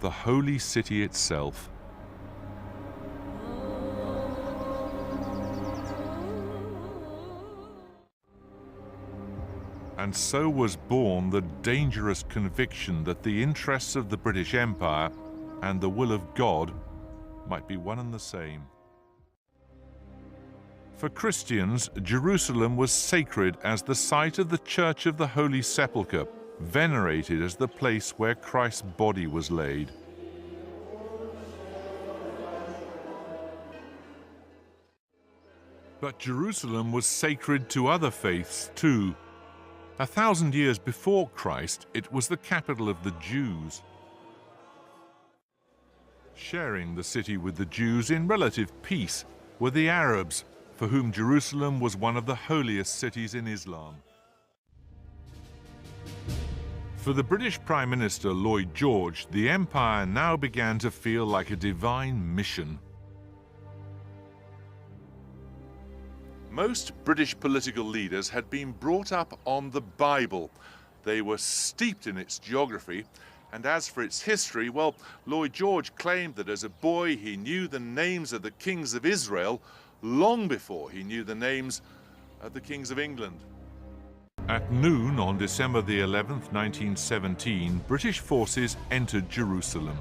the holy city itself. And so was born the dangerous conviction that the interests of the British Empire and the will of God might be one and the same. For Christians, Jerusalem was sacred as the site of the Church of the Holy Sepulchre, venerated as the place where Christ's body was laid. But Jerusalem was sacred to other faiths too. 1,000 years before Christ, it was the capital of the Jews. Sharing the city with the Jews in relative peace were the Arabs, for whom Jerusalem was one of the holiest cities in Islam. For the British Prime Minister Lloyd George, the empire now began to feel like a divine mission. Most British political leaders had been brought up on the Bible. They were steeped in its geography, and as for its history, well, Lloyd George claimed that as a boy he knew the names of the kings of Israel long before he knew the names of the kings of England. At noon on December the 11th, 1917, British forces entered Jerusalem.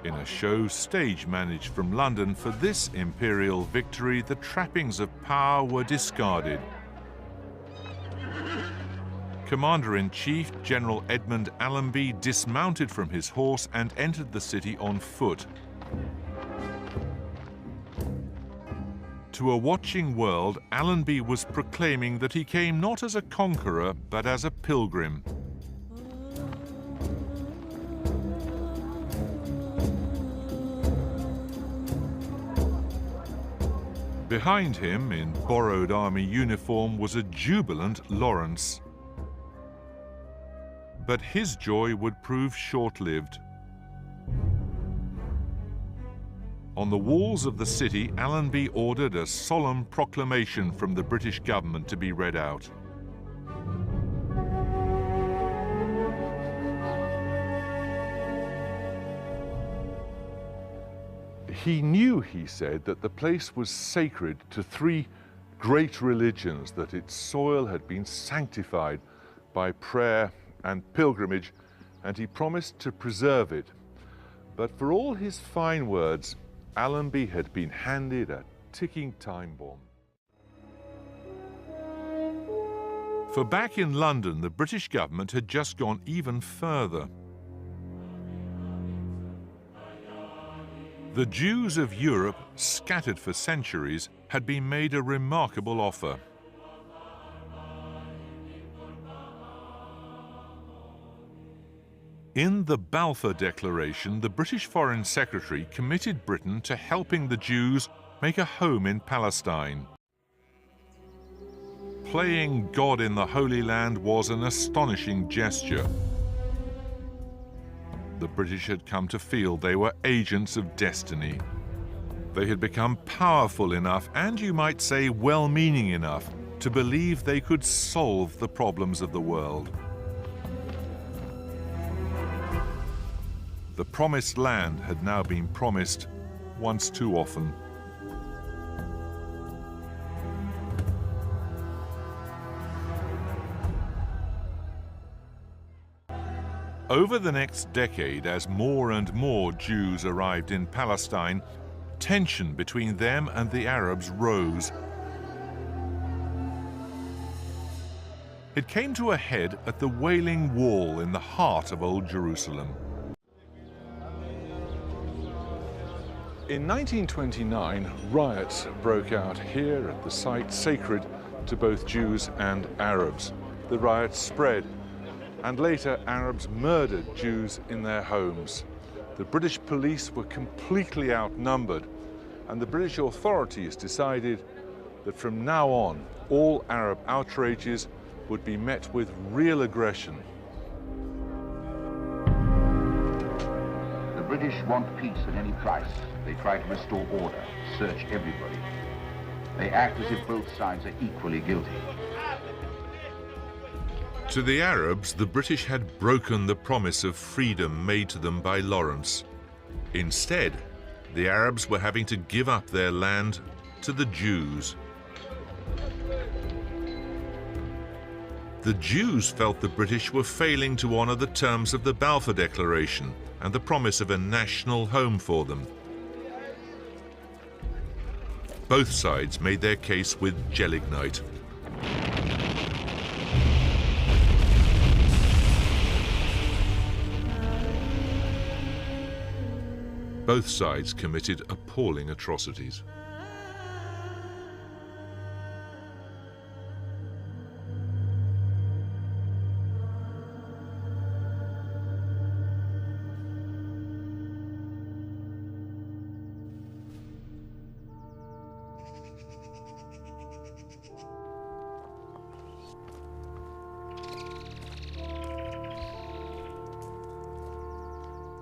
In a show stage managed from London for this imperial victory, the trappings of power were discarded. Commander-in-Chief General Edmund Allenby dismounted from his horse and entered the city on foot. To a watching world, Allenby was proclaiming that he came not as a conqueror, but as a pilgrim. Behind him, in borrowed army uniform, was a jubilant Lawrence. But his joy would prove short-lived. On the walls of the city, Allenby ordered a solemn proclamation from the British government to be read out. He knew, he said, that the place was sacred to three great religions, that its soil had been sanctified by prayer and pilgrimage, and he promised to preserve it. But for all his fine words, Allenby had been handed a ticking time bomb. For back in London, the British government had just gone even further. The Jews of Europe, scattered for centuries, had been made a remarkable offer. In the Balfour Declaration, the British Foreign Secretary committed Britain to helping the Jews make a home in Palestine. Playing God in the Holy Land was an astonishing gesture. The British had come to feel they were agents of destiny. They had become powerful enough, and you might say well-meaning enough, to believe they could solve the problems of the world. The promised land had now been promised once too often. Over the next decade, as more and more Jews arrived in Palestine, tension between them and the Arabs rose. It came to a head at the Wailing Wall in the heart of Old Jerusalem. In 1929, riots broke out here at the site sacred to both Jews and Arabs. The riots spread, and later Arabs murdered Jews in their homes. The British police were completely outnumbered, and the British authorities decided that from now on, all Arab outrages would be met with real aggression. The British want peace at any price. They try to restore order, search everybody. They act as if both sides are equally guilty. To the Arabs, the British had broken the promise of freedom made to them by Lawrence. Instead, the Arabs were having to give up their land to the Jews. The Jews felt the British were failing to honor the terms of the Balfour Declaration and the promise of a national home for them. Both sides made their case with gelignite. Both sides committed appalling atrocities.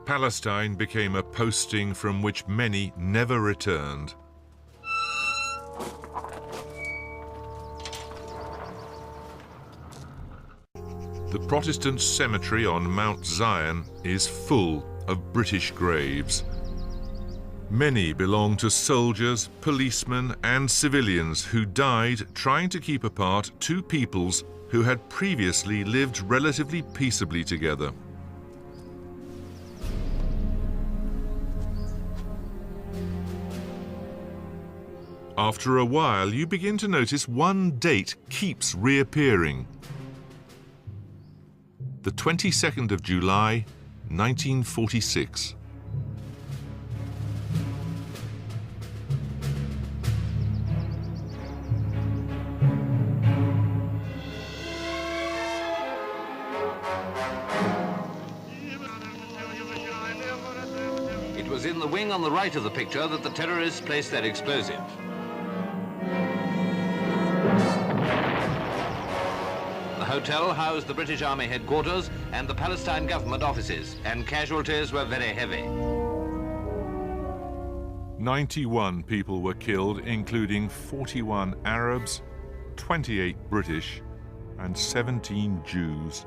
Palestine became a posting from which many never returned. The Protestant cemetery on Mount Zion is full of British graves. Many belong to soldiers, policemen, and civilians who died trying to keep apart two peoples who had previously lived relatively peaceably together. After a while, you begin to notice one date keeps reappearing. The 22nd of July, 1946. It was in the wing on the right of the picture that the terrorists placed their explosive. The hotel housed the British Army headquarters and the Palestine government offices, and casualties were very heavy. 91 people were killed, including 41 Arabs, 28 British, and 17 Jews.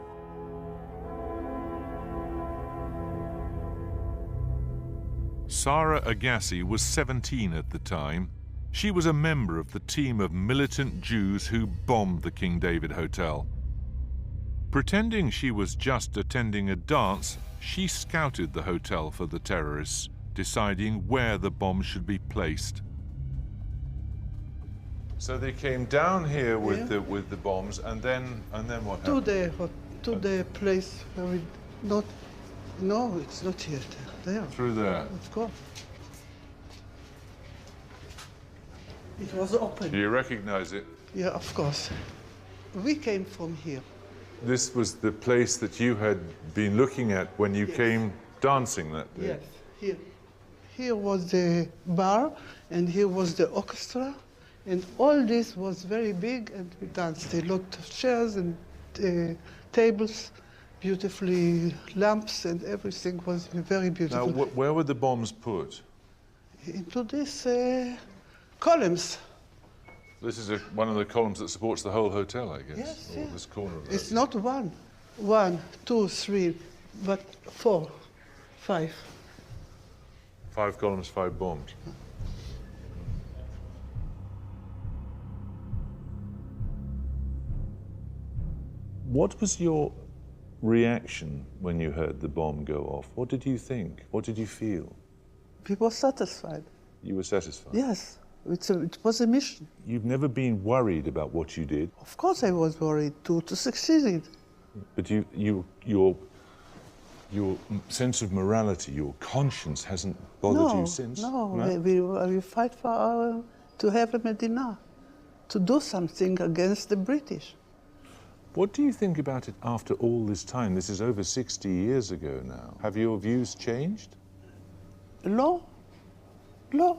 Sarah Agassi was 17 at the time. She was a member of the team of militant Jews who bombed the King David Hotel. Pretending she was just attending a dance, she scouted the hotel for the terrorists, deciding where the bombs should be placed. So they came down here with the bombs, and then what happened? To the place where we not. No, it's not here. There. Through there. Of course. It was open. Do you recognize it? Yeah, of course. We came from here. This was the place that you had been looking at when you came dancing that day? Yes, here. Here was the bar, and here was the orchestra, and all this was very big, and we danced. A lot of chairs and tables, beautifully lamps, and everything was very beautiful. Now, where were the bombs put? Into these columns. This is one of the columns that supports the whole hotel, I guess. Yes, or yeah. this corner of it. It's not one, 2, 3, but 4, 5. 5 columns, 5 bombs. What was your reaction when you heard the bomb go off? What did you think? What did you feel? We were satisfied. You were satisfied? Yes, it was a mission. You've never been worried about what you did? Of course I was worried to succeed. But your sense of morality, your conscience hasn't bothered you since? No, we fight for to have a Medina, to do something against the British. What do you think about it after all this time? This is over 60 years ago now. Have your views changed? לא, לא.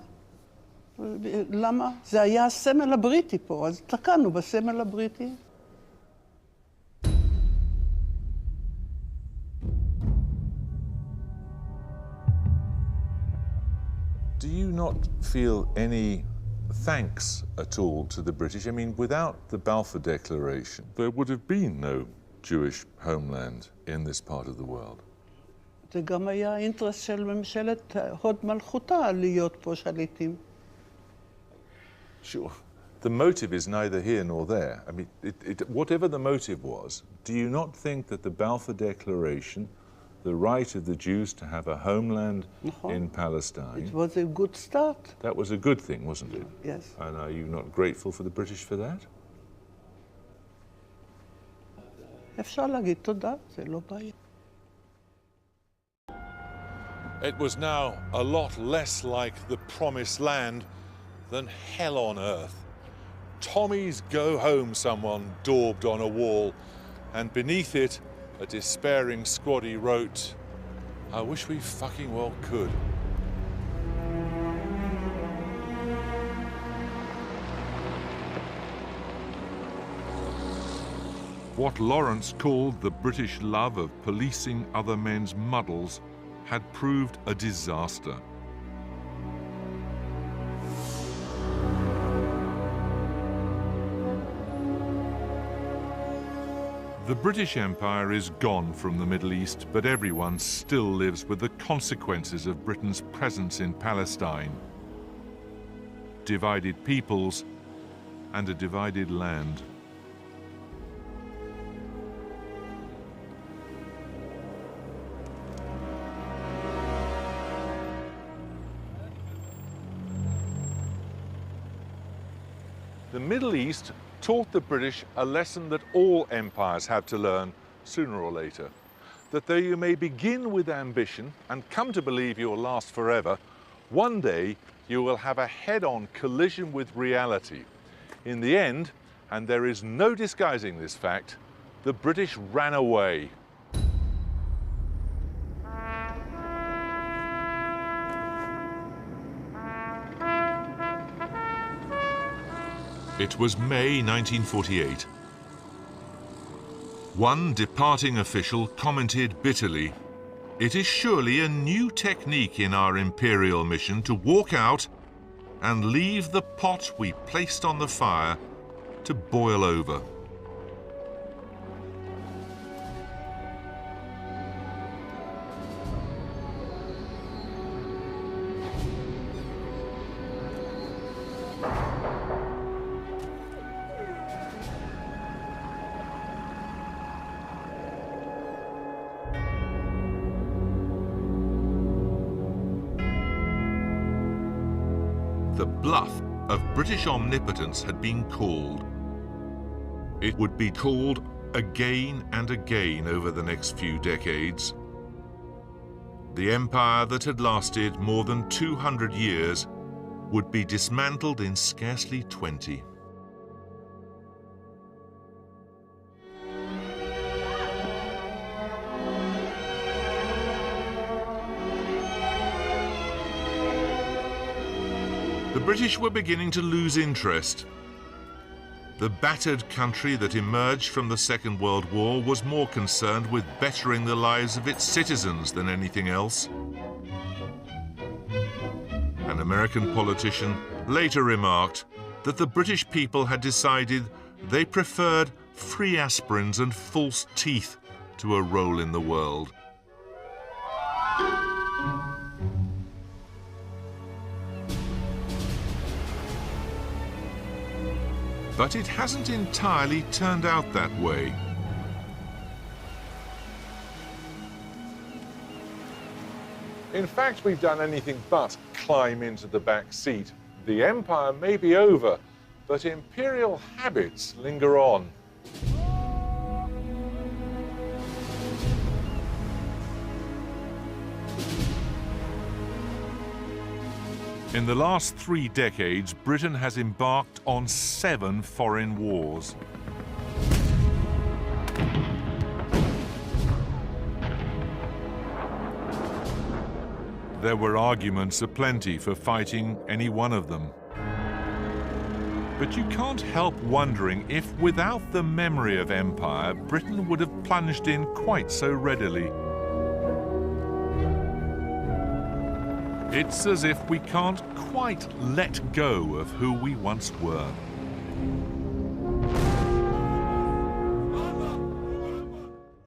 למה? זה היה הסמל הבריטי פה, אז תקענו בסמל הבריטי. Do you not feel any thanks at all to the British? I mean, without the Balfour Declaration, there would have been no Jewish homeland in this part of the world? זה גם היה האינטרס של ממשלת הוד מלכותה להיות פה שליטים. Sure. The motive is neither here nor there. I mean, whatever the motive was, do you not think that the Balfour Declaration, the right of the Jews to have a homeland in Palestine, It was a good start. that was a good thing, wasn't it? Yes. And are you not grateful for the British for that? אפשר להגיד תודה, זה לא בעיה. It was now a lot less like the promised land than hell on earth. Tommy's Go Home, someone daubed on a wall, and beneath it, a despairing squaddy wrote, I wish we fucking well could. What Lawrence called the British love of policing other men's muddles had proved a disaster. The British Empire is gone from the Middle East, but everyone still lives with the consequences of Britain's presence in Palestine. Divided peoples and a divided land. The Middle East taught the British a lesson that all empires have to learn sooner or later. That though you may begin with ambition and come to believe you'll last forever, one day you will have a head-on collision with reality. In the end, and there is no disguising this fact, the British ran away. It was May 1948. One departing official commented bitterly, "It is surely a new technique in our imperial mission to walk out and leave the pot we placed on the fire to boil over." The bluff of British omnipotence had been called. It would be called again and again over the next few decades. The empire that had lasted more than 200 years would be dismantled in scarcely 20. The British were beginning to lose interest. The battered country that emerged from the Second World War was more concerned with bettering the lives of its citizens than anything else. An American politician later remarked that the British people had decided they preferred free aspirins and false teeth to a role in the world. But it hasn't entirely turned out that way. In fact, we've done anything but climb into the back seat. The empire may be over, but imperial habits linger on. In the last 3 decades, Britain has embarked on 7 foreign wars. There were arguments aplenty for fighting any one of them. But you can't help wondering if, without the memory of empire, Britain would have plunged in quite so readily. It's as if we can't quite let go of who we once were.